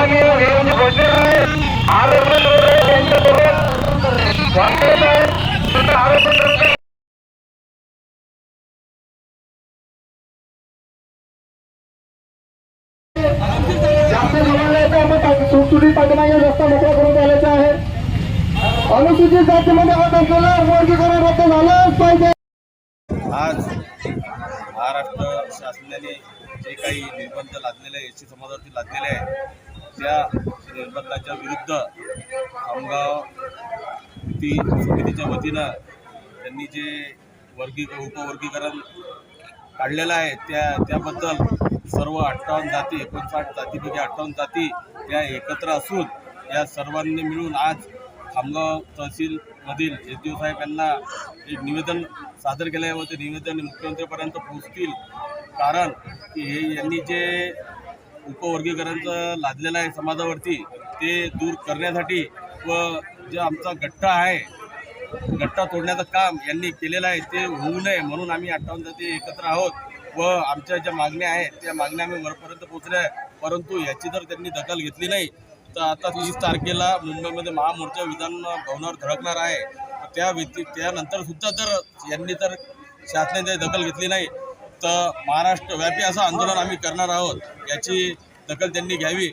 आम्ही हे म्हणजे घोषणा आहे आरोपण त्यांच्यासोबत वाटत आहे आरोपण जास्त जमाला आपण सुटसुटीत पाठीमागे रस्ता मोकळा करून द्यायचा आहे. अनुसूचित जातीमध्ये होत असलेलं वर्गीकरण रद्द झालंच पाहिजे. आज महाराष्ट्र शासनाने जे काही निर्बंध लादलेले आहे, एसटी समाजावरती लादलेले आहे, त्या निर्बंधाच्या विरुद्ध खामगाव कृती समितीच्या वतीनं त्यांनी जे उपवर्गीकरण काढलेलं आहे त्याबद्दल सर्व 58 जाती 59 जातीपैकी 58 जाती या एकत्र असून या सर्वांनी मिळून आज खामगाव तहसीलमधील SDO साहेब यांना एक निवेदन सादर केलं आहे व ते निवेदन मुख्यमंत्र्यांपर्यंत पोहोचतील. कारण की हे यांनी जे उपवर्गीकरणचं लादलेलं आहे समाजावरती ते दूर करण्यासाठी व जे आमचा गठ्ठा आहे गठ्ठा तोडण्याचं काम यांनी केलेलं आहे ते होऊ नये म्हणून आम्ही 58 जाती एकत्र आहोत व आमच्या ज्या मागण्या आहेत त्या मागण्या आम्ही वरपर्यंत पोहोचल्या आहे. परंतु याची जर त्यांनी दखल घेतली नाही तर आता 30 तारखेला मुंबईमध्ये महामोर्चा विधान भवनावर धडकणार आहे. त्यानंतर सुद्धा जर यांनी जर शासनाने दखल घेतली नाही तर महाराष्ट्रव्यापी असं आंदोलन आम्ही करणार आहोत. याची दखल त्यांनी घ्यावी.